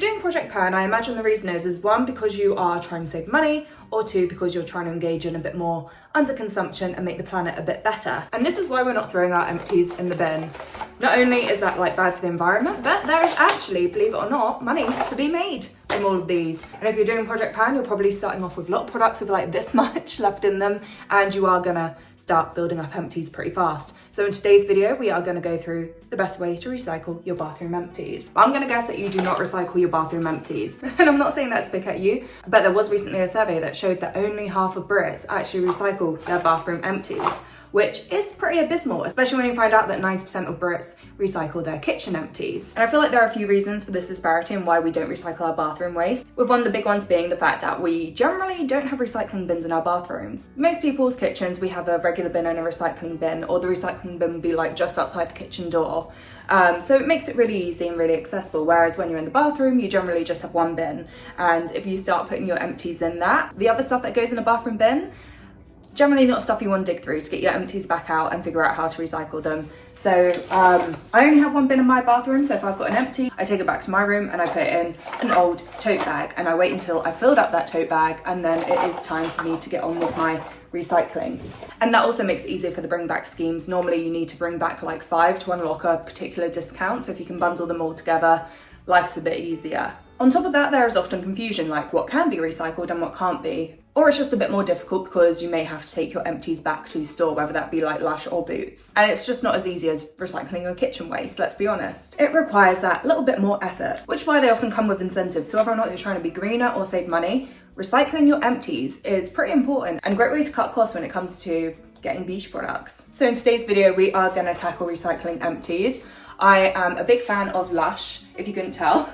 you're doing Project Pan, I imagine the reason is one, because you are trying to save money, or two, because you're trying to engage in a bit more underconsumption and make the planet a bit better. And this is why we're not throwing our empties in the bin. Not only is that like bad for the environment, but there is actually, believe it or not, money to be made from all of these. And if you're doing Project Pan, you're probably starting off with a lot of products with like this much left in them, and you are gonna start building up empties pretty fast. So in today's video, we are gonna go through the best way to recycle your bathroom empties. I'm gonna guess that you do not recycle your bathroom empties. And I'm not saying that to pick at you, but there was recently a survey that showed that only half of Brits actually recycle their bathroom empties, which is pretty abysmal, especially when you find out that 90% of Brits recycle their kitchen empties. And I feel like there are a few reasons for this disparity and why we don't recycle our bathroom waste, with one of the big ones being the fact that we generally don't have recycling bins in our bathrooms. Most people's kitchens, we have a regular bin and a recycling bin, or the recycling bin would be like just outside the kitchen door. So it makes it really easy and really accessible, whereas when you're in the bathroom, you generally just have one bin. And if you start putting your empties in that, the other stuff that goes in a bathroom bin, generally not stuff you want to dig through to get your empties back out and figure out how to recycle them. So I only have one bin in my bathroom, so if I've got an empty, I take it back to my room and I put it in an old tote bag, and I wait until I filled up that tote bag, and then it is time for me to get on with my recycling. And that also makes it easier for the bring back schemes. Normally you need to bring back like 5 to unlock a particular discount, so if you can bundle them all together, life's a bit easier. On top of that, there is often confusion, like what can be recycled and what can't be. Or it's just a bit more difficult because you may have to take your empties back to store, whether that be like Lush or Boots. And it's just not as easy as recycling your kitchen waste, let's be honest. It requires that little bit more effort, which is why they often come with incentives. So whether or not you're trying to be greener or save money, recycling your empties is pretty important and a great way to cut costs when it comes to getting beach products. So in today's video, we are gonna tackle recycling empties. I am a big fan of Lush, if you couldn't tell.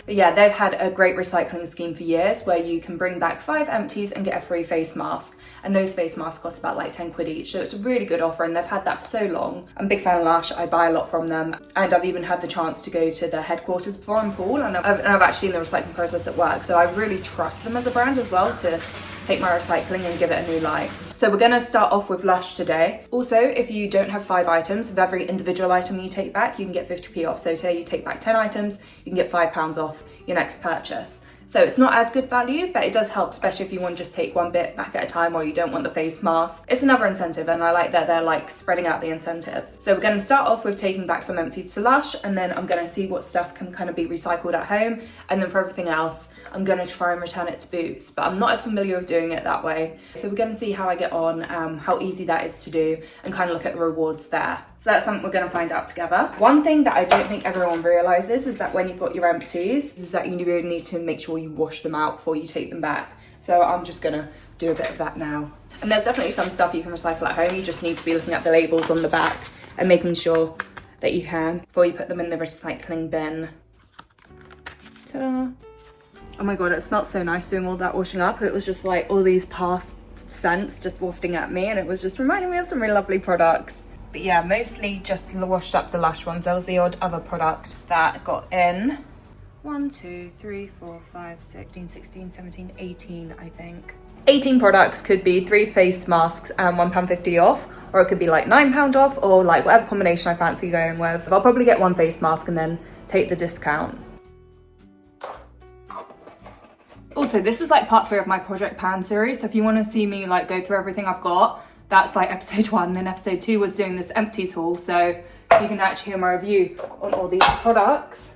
But yeah, they've had a great recycling scheme for years where you can bring back 5 empties and get a free face mask. And those face masks cost about like 10 quid each. So it's a really good offer, and they've had that for so long. I'm a big fan of Lush. I buy a lot from them. And I've even had the chance to go to their headquarters before in Poole, and I've actually seen the recycling process at work. So I really trust them as a brand as well to take my recycling and give it a new life. So we're gonna start off with Lush today. Also, if you don't have 5 items, with every individual item you take back, you can get 50p off. So say you take back 10 items, you can get £5 off your next purchase. So it's not as good value, but it does help, especially if you want to just take one bit back at a time or you don't want the face mask. It's another incentive, and I like that they're like spreading out the incentives. So we're gonna start off with taking back some empties to Lush, and then I'm gonna see what stuff can kind of be recycled at home. And then for everything else, I'm gonna try and return it to Boots, but I'm not as familiar with doing it that way. So we're gonna see how I get on, how easy that is to do, and kind of look at the rewards there. So that's something we're gonna find out together. One thing that I don't think everyone realizes is that when you've got your empties, is that you really need to make sure you wash them out before you take them back. So I'm just gonna do a bit of that now. And there's definitely some stuff you can recycle at home. You just need to be looking at the labels on the back and making sure that you can before you put them in the recycling bin. Ta-da. Oh my God, it smelled so nice doing all that washing up. It was just like all these past scents just wafting at me, and it was just reminding me of some really lovely products. But yeah, mostly just washed up the Lush ones. There was the odd other product that got in 1, 2, 3, 4, 5, 16, 17, 18, I think. 18 products. Could be 3 face masks and £1.50 off, or it could be like £9 off, or like whatever combination I fancy going with. I'll probably get 1 face mask and then take the discount. Also, this is like part 3 of my Project Pan series, so if you want to see me like go through everything I've got, that's like episode 1, and then episode 2 was doing this empties haul, so you can actually hear my review on all these products.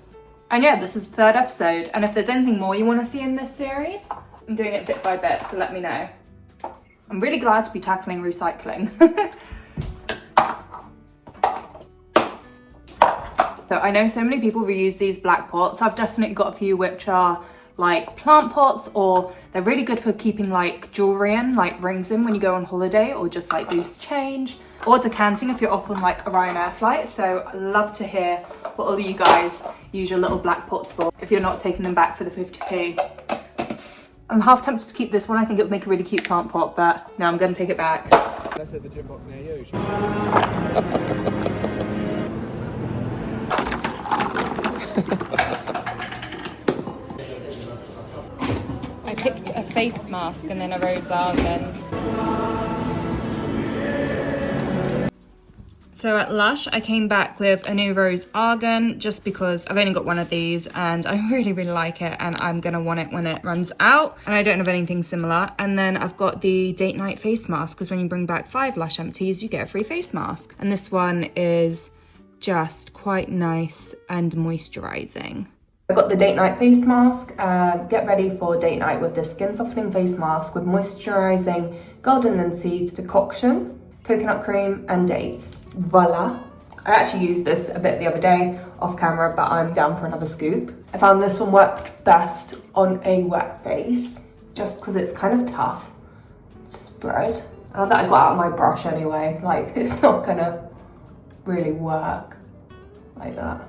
And yeah, this is the 3rd episode, and if there's anything more you want to see in this series, I'm doing it bit by bit, so let me know. I'm really glad to be tackling recycling. So I know so many people reuse these black pots. I've definitely got a few which are like plant pots, or they're really good for keeping like jewelry in, like rings in when you go on holiday, or just like loose change, or decanting if you're off on like a Ryanair flight. So I'd love to hear what all of you guys use your little black pots for if you're not taking them back for the 50p. I'm half tempted to keep this one. I think it would make a really cute plant pot, but no, I'm gonna take it back. Unless there's a gym box near you. I picked a face mask and then a rose garden. So at Lush, I came back with a new Rose Argan just because I've only got one of these and I really, really like it and I'm gonna want it when it runs out and I don't have anything similar. And then I've got the date night face mask because when you bring back 5 Lush empties, you get a free face mask. And this one is just quite nice and moisturizing. I've got the date night face mask. Get ready for date night with this skin softening face mask with moisturizing golden linseed decoction, coconut cream and dates. Voila. I actually used this a bit the other day off camera, but I'm down for another scoop. I found this one worked best on a wet face, just because it's kind of tough to spread. I love that I got out my brush anyway, like it's not gonna really work like that.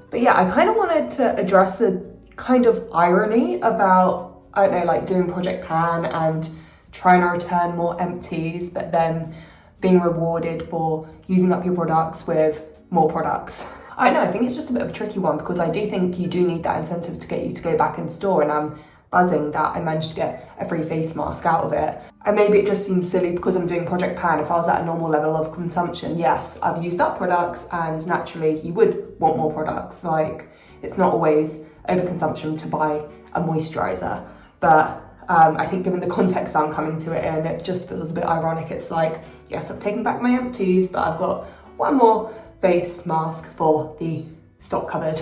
But yeah, I kind of wanted to address the kind of irony about, I don't know, like doing Project Pan and trying to return more empties, but then being rewarded for using up your products with more products. I don't know, I think it's just a bit of a tricky one because I do think you do need that incentive to get you to go back in store, and I'm buzzing that I managed to get a free face mask out of it. And maybe it just seems silly because I'm doing Project Pan. If I was at a normal level of consumption, yes, I've used up products and naturally you would want more products. Like, it's not always overconsumption to buy a moisturizer, but I think given the context I'm coming to it in, it just feels a bit ironic. It's like, yes, I've taken back my empties, but I've got one more face mask for the stock cupboard.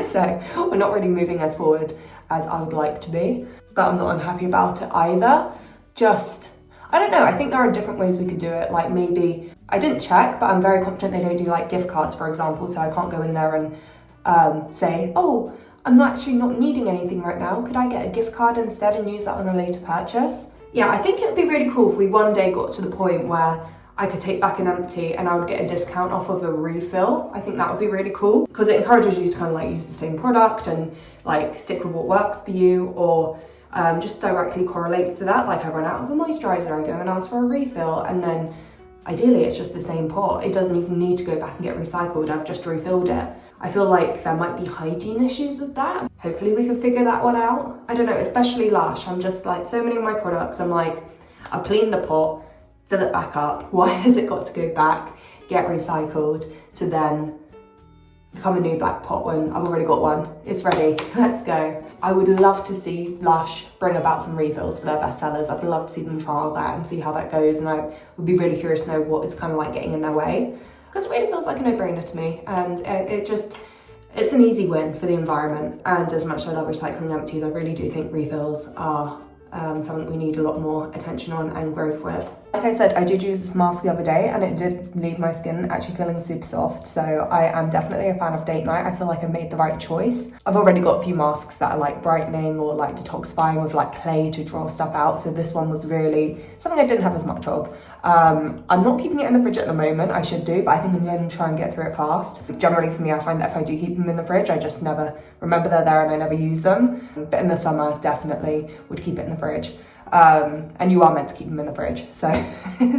So we're not really moving as forward as I would like to be, but I'm not unhappy about it either. Just, I don't know, I think there are different ways we could do it. Like maybe, I didn't check, but I'm very confident they don't do like gift cards, for example, so I can't go in there and say, oh, I'm actually not needing anything right now. Could I get a gift card instead and use that on a later purchase? Yeah, I think it would be really cool if we one day got to the point where I could take back an empty and I would get a discount off of a refill. I think that would be really cool because it encourages you to kind of like use the same product and like stick with what works for you, or just directly correlates to that. Like I run out of a moisturizer, I go and ask for a refill, and then ideally it's just the same pot. It doesn't even need to go back and get recycled. I've just refilled it. I feel like there might be hygiene issues with that. Hopefully we can figure that one out. I don't know, especially Lush. I'm just like, so many of my products, I'm like, I've cleaned the pot, fill it back up. Why has it got to go back, get recycled, to then become a new black pot when I've already got one? It's ready, let's go. I would love to see Lush bring about some refills for their bestsellers. I'd love to see them trial that and see how that goes, and I would be really curious to know what it's kind of like getting in their way. Because it really feels like a no-brainer to me, and it's an easy win for the environment. And as much as I love recycling empties, I really do think refills are something we need a lot more attention on and growth with. Like I said, I did use this mask the other day and it did leave my skin actually feeling super soft, so I am definitely a fan of date night. I feel like I made the right choice. I've already got a few masks that are like brightening or like detoxifying with like clay to draw stuff out, so this one was really something I didn't have as much of. I'm not keeping it in the fridge at the moment. I should do, but I think I'm going to try and get through it fast. Generally for me, I find that if I do keep them in the fridge, I just never remember they're there and I never use them. But in the summer, definitely would keep it in the fridge. And you are meant to keep them in the fridge. So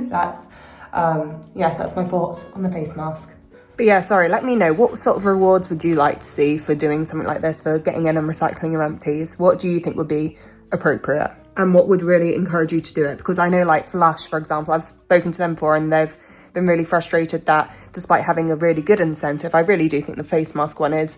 that's my thoughts on the face mask. But yeah, sorry, let me know, what sort of rewards would you like to see for doing something like this, for getting in and recycling your empties? What do you think would be appropriate? And what would really encourage you to do it? Because I know like for Lush, for example, I've spoken to them before and they've been really frustrated that despite having a really good incentive, I really do think the face mask one is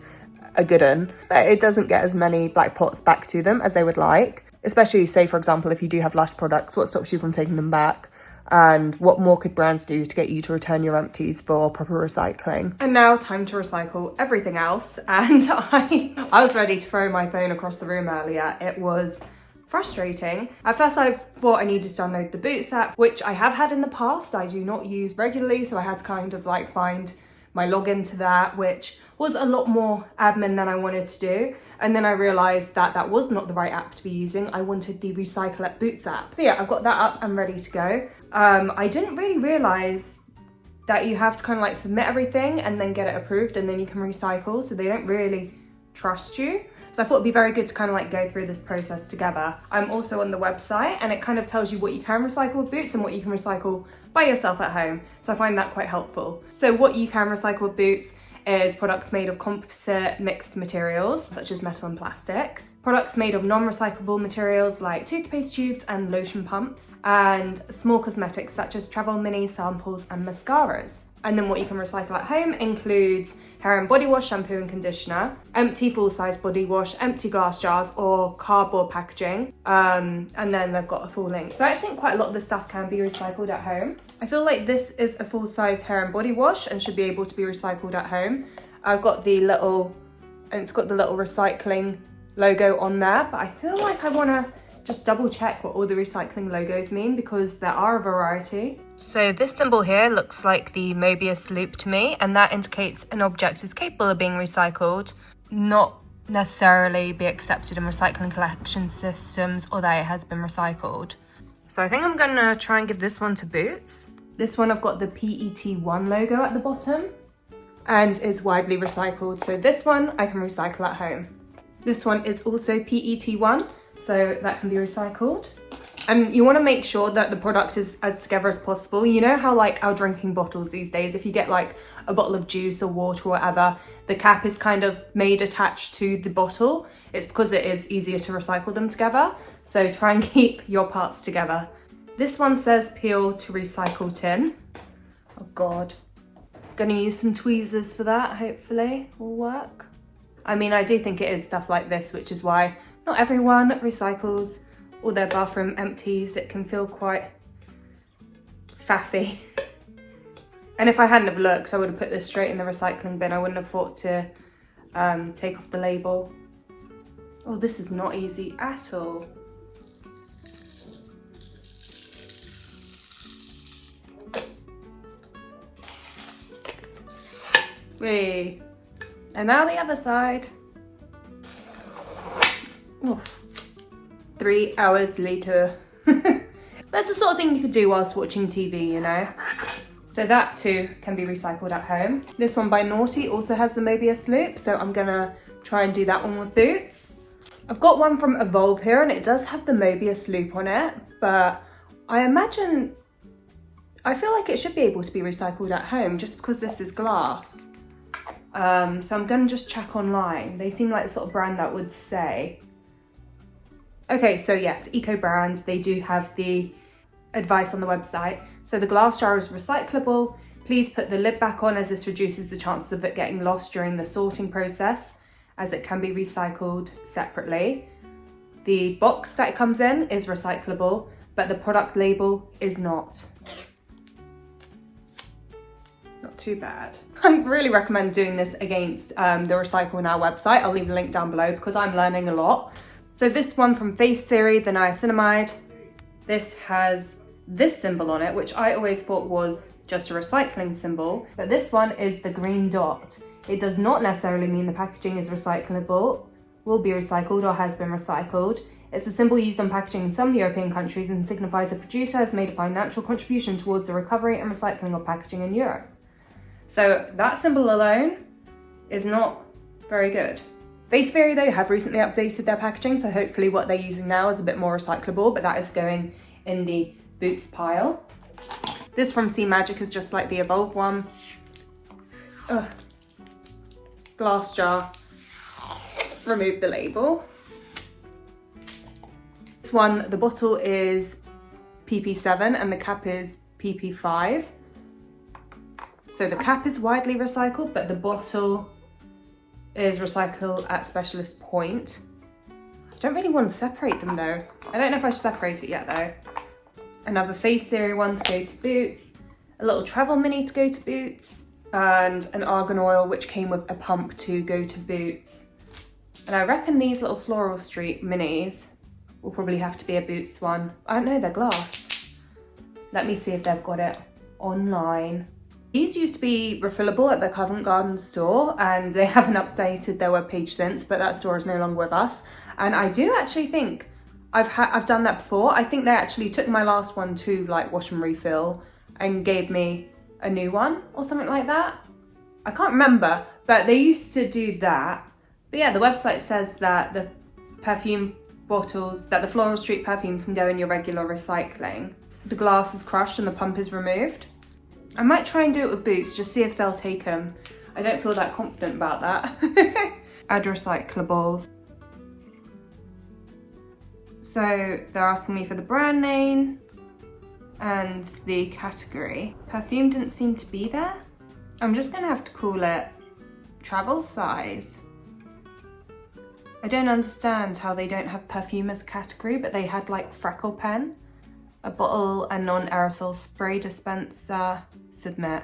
a good one, but it doesn't get as many black pots back to them as they would like. Especially say, for example, if you do have Lush products, what stops you from taking them back? And what more could brands do to get you to return your empties for proper recycling? And now time to recycle everything else. And I was ready to throw my phone across the room earlier. It was frustrating. At first I thought I needed to download the Boots app, which I have had in the past. I do not use regularly, so I had to kind of like find my login to that, which was a lot more admin than I wanted to do. And then I realized that that was not the right app to be using. I wanted the Recycle at Boots app. So yeah, I've got that up and ready to go. I didn't really realize that you have to kind of like submit everything and then get it approved and then you can recycle. So they don't really trust you. So I thought it'd be very good to kind of like go through this process together. I'm also on the website and it kind of tells you what you can recycle with Boots and what you can recycle by yourself at home. So I find that quite helpful. So what you can recycle with Boots is products made of composite mixed materials, such as metal and plastics. Products made of non-recyclable materials like toothpaste tubes and lotion pumps, and small cosmetics such as travel minis, samples and mascaras. And then what you can recycle at home includes hair and body wash, shampoo and conditioner, empty full-size body wash, empty glass jars or cardboard packaging, and then they've got a full link. So I think quite a lot of the stuff can be recycled at home. I feel like this is a full-size hair and body wash and should be able to be recycled at home. I've got the little, and it's got the little recycling logo on there, but I feel like I want to just double check what all the recycling logos mean because there are a variety. So this symbol here looks like the Mobius loop to me, and that indicates an object is capable of being recycled, not necessarily be accepted in recycling collection systems or that it has been recycled. So I think I'm gonna try and give this one to Boots. This one I've got the PET1 logo at the bottom and is widely recycled. So this one I can recycle at home. This one is also PET1, so that can be recycled. And you want to make sure that the product is as together as possible. You know how like our drinking bottles these days, if you get like a bottle of juice or water or whatever, the cap is kind of made attached to the bottle. It's because it is easier to recycle them together. So try and keep your parts together. This one says peel to recycle tin. Oh God. Gonna use some tweezers for that, hopefully will work. I mean, I do think it is stuff like this, which is why not everyone recycles all their bathroom empties. It can feel quite faffy. And if I hadn't have looked, I would have put this straight in the recycling bin. I wouldn't have thought to take off the label. Oh, this is not easy at all. Whee. And now the other side. Oof. 3 hours later. That's the sort of thing you could do whilst watching TV, you know? So that too can be recycled at home. This one by Naughty also has the Mobius loop, so I'm gonna try and do that one with Boots. I've got one from Evolve here and it does have the Mobius loop on it, but I feel like it should be able to be recycled at home just because this is glass. So I'm gonna just check online. They seem like the sort of brand that would say. Okay, so yes, eco brands, they do have the advice on the website. So the glass jar is recyclable. Please put the lid back on as this reduces the chances of it getting lost during the sorting process, as it can be recycled separately. The box that it comes in is recyclable, but the product label is not. Not too bad. I really recommend doing this against the Recycle Now website. I'll leave the link down below because I'm learning a lot. So this one from Face Theory, the niacinamide, this has this symbol on it, which I always thought was just a recycling symbol, but this one is the green dot. It does not necessarily mean the packaging is recyclable, will be recycled or has been recycled. It's a symbol used on packaging in some European countries and signifies a producer has made a financial contribution towards the recovery and recycling of packaging in Europe. So that symbol alone is not very good. Face Theory though have recently updated their packaging, so hopefully what they're using now is a bit more recyclable, but that is going in the Boots pile. This from Sea Magic is just like the Evolve one. Ugh. Glass jar. Remove the label. This one, the bottle is PP7 and the cap is PP5. So the cap is widely recycled, but the bottle is recycled at specialist point. I don't really want to separate them though. I don't know if I should separate it yet though. Another Face Theory one to go to Boots, a little travel mini to go to Boots, and an argan oil which came with a pump to go to Boots. And I reckon these little Floral Street minis will probably have to be a Boots one. I don't know, they're glass. Let me see if they've got it online. These used to be refillable at the Covent Garden store and they haven't updated their webpage since, but that store is no longer with us. And I do actually think I've done that before. I think they actually took my last one to like wash and refill and gave me a new one or something like that. I can't remember, but they used to do that. But yeah, the website says that the perfume bottles, that the Floral Street perfumes can go in your regular recycling. The glass is crushed and the pump is removed. I might try and do it with Boots, just see if they'll take them. I don't feel that confident about that. Add recyclables. So they're asking me for the brand name and the category. Perfume didn't seem to be there. I'm just gonna have to call it travel size. I don't understand how they don't have perfume as a category, but they had like freckle pen, a bottle, a non-aerosol spray dispenser, submit.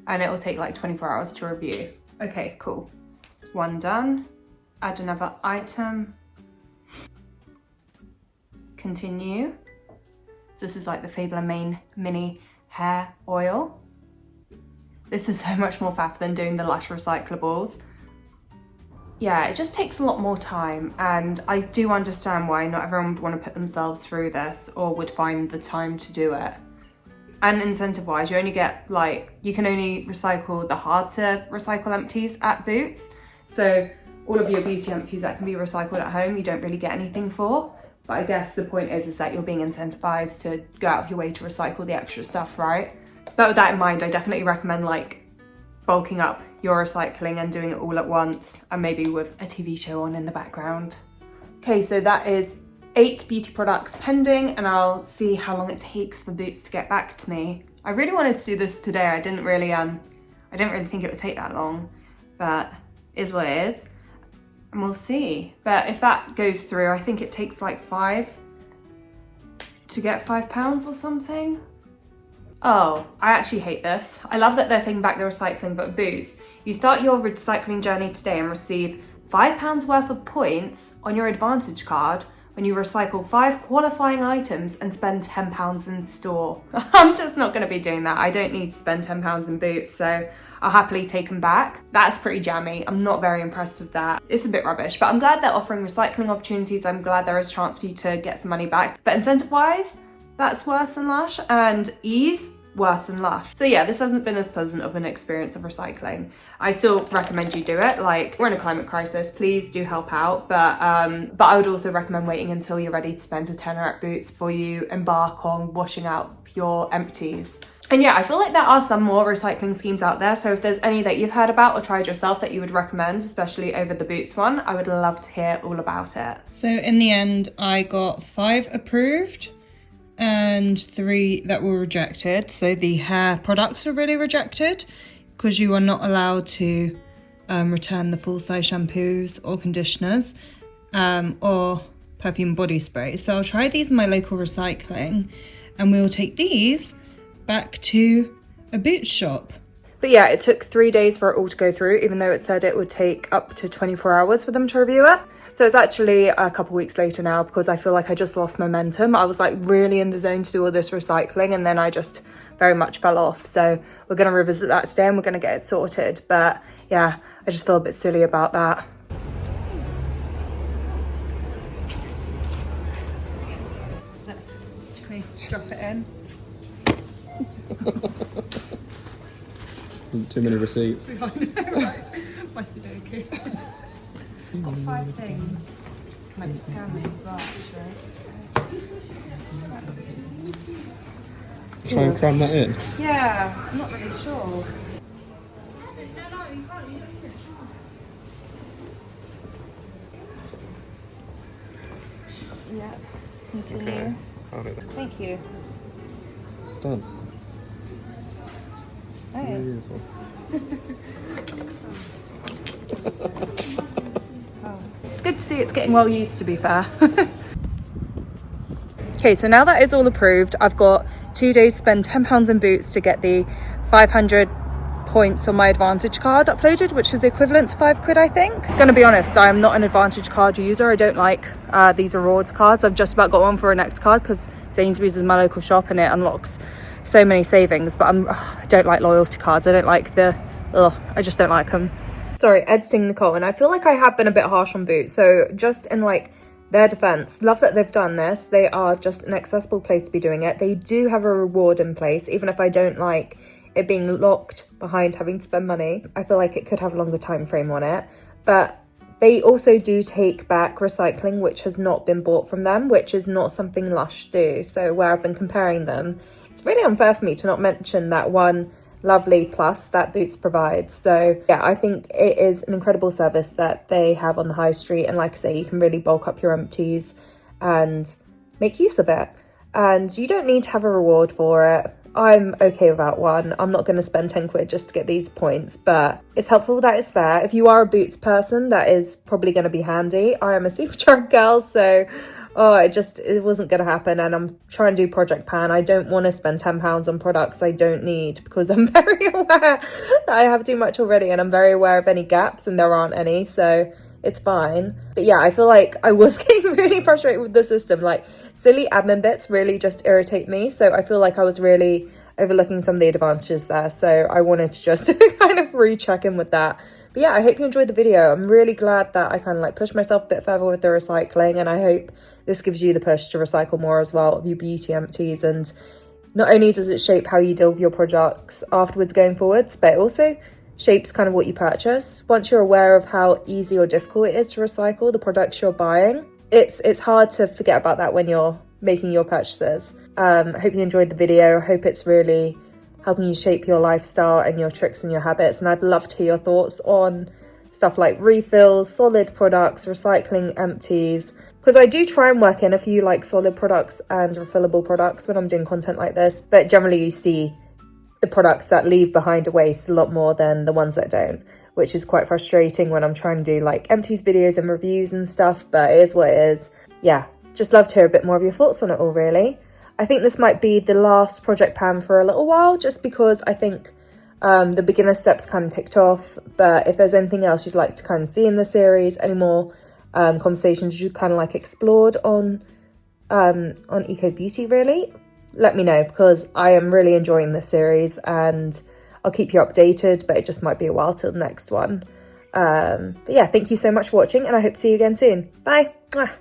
And it will take like 24 hours to review. Okay, cool. One done. Add another item. Continue. So this is like the Fabler Main Mini Hair Oil. This is so much more faff than doing the Lush recyclables. Yeah, it just takes a lot more time, and I do understand why not everyone would want to put themselves through this or would find the time to do it. And incentive wise, you only get like, you can only recycle the hard to recycle empties at Boots. So all of your beauty empties that can be recycled at home, you don't really get anything for. But I guess the point is that you're being incentivized to go out of your way to recycle the extra stuff, right? But with that in mind, I definitely recommend like bulking up your recycling and doing it all at once, and maybe with a TV show on in the background. Okay, so that is 8 beauty products pending, and I'll see how long it takes for Boots to get back to me. I really wanted to do this today. I didn't really think it would take that long, but it is what it is, and we'll see. But if that goes through, I think it takes like 5 to get £5 or something. Oh, I actually hate this. I love that they're taking back the recycling, but Boots, you start your recycling journey today and receive £5 worth of points on your Advantage card when you recycle 5 qualifying items and spend £10 in store. I'm just not going to be doing that. I don't need to spend £10 in Boots, so I'll happily take them back. That's pretty jammy. I'm not very impressed with that. It's a bit rubbish, but I'm glad they're offering recycling opportunities. I'm glad there is a chance for you to get some money back. But incentive-wise, that's worse than Lush, and ease, worse than Lush. So yeah, this hasn't been as pleasant of an experience of recycling. I still recommend you do it. Like, we're in a climate crisis, please do help out. But I would also recommend waiting until you're ready to spend a tenner at Boots before you embark on washing out your empties. And yeah, I feel like there are some more recycling schemes out there. So if there's any that you've heard about or tried yourself that you would recommend, especially over the Boots one, I would love to hear all about it. So in the end, I got 5 approved and 3 that were rejected. So the hair products were really rejected because you are not allowed to return the full size shampoos or conditioners or perfume body spray. So I'll try these in my local recycling, and we'll take these back to a Boots shop. But yeah, it took 3 days for it all to go through, even though it said it would take up to 24 hours for them to review it. So it's actually a couple weeks later now, because I feel like I just lost momentum. I was like really in the zone to do all this recycling, and then I just very much fell off. So we're going to revisit that today and we're going to get it sorted. But yeah, I just feel a bit silly about that. Should we drop it in? Too many receipts. I know, right? My Sudoku. I've got 5 things. I might scan this as well, actually. Try and cram that in. Yeah, I'm not really sure. Yeah, continue. Okay. I'll do that. Thank you. Done. Oh. Beautiful. It's good to see it's getting well used, to be fair. Okay, so now that is all approved, I've got 2 days to spend £10 in Boots to get the 500 points on my Advantage card uploaded, which is the equivalent to £5, I think. Gonna be honest, I am not an Advantage card user. I don't like these rewards cards. I've just about got one for a next card because Sainsbury's is my local shop and it unlocks so many savings, but I don't like loyalty cards. I don't like I just don't like them. Sorry, editing Nicole, and I feel like I have been a bit harsh on Boots. So just in like their defense, love that they've done this. They are just an accessible place to be doing it. They do have a reward in place, even if I don't like it being locked behind having to spend money. I feel like it could have a longer time frame on it, but they also do take back recycling which has not been bought from them, which is not something Lush do. So where I've been comparing them, it's really unfair for me to not mention that one lovely plus that Boots provides. So yeah, I think it is an incredible service that they have on the high street, and like I say, you can really bulk up your empties and make use of it, and you don't need to have a reward for it. I'm okay without one. I'm not going to spend 10 quid just to get these points, but it's helpful that it's there. If you are a Boots person, that is probably going to be handy. I am a Superdrug girl, so it wasn't going to happen, and I'm trying to do Project Pan. I don't want to spend £10 on products I don't need, because I'm very aware that I have too much already, and I'm very aware of any gaps, and there aren't any, so it's fine. But yeah, I feel like I was getting really frustrated with the system. Like, silly admin bits really just irritate me, so I feel like I was really overlooking some of the advantages there, so I wanted to just kind of recheck in with that. But yeah, I hope you enjoyed the video. I'm really glad that I kind of like pushed myself a bit further with the recycling, and I hope this gives you the push to recycle more as well of your beauty empties. And not only does it shape how you deal with your products afterwards going forwards, but it also shapes kind of what you purchase. Once you're aware of how easy or difficult it is to recycle the products you're buying, it's hard to forget about that when you're making your purchases. I hope you enjoyed the video. I hope it's really helping you shape your lifestyle and your tricks and your habits. And I'd love to hear your thoughts on stuff like refills, solid products, recycling empties, because I do try and work in a few like solid products and refillable products when I'm doing content like this, but generally you see the products that leave behind a waste a lot more than the ones that don't, which is quite frustrating when I'm trying to do like empties videos and reviews and stuff, but it is what it is. Yeah, just love to hear a bit more of your thoughts on it all, really. I think this might be the last Project Pan for a little while, just because I think the beginner steps kind of ticked off. But if there's anything else you'd like to kind of see in the series, any more conversations you kind of like explored on eco beauty, really, let me know, because I am really enjoying this series and I'll keep you updated, but it just might be a while till the next one. But yeah, thank you so much for watching, and I hope to see you again soon. Bye. Mwah.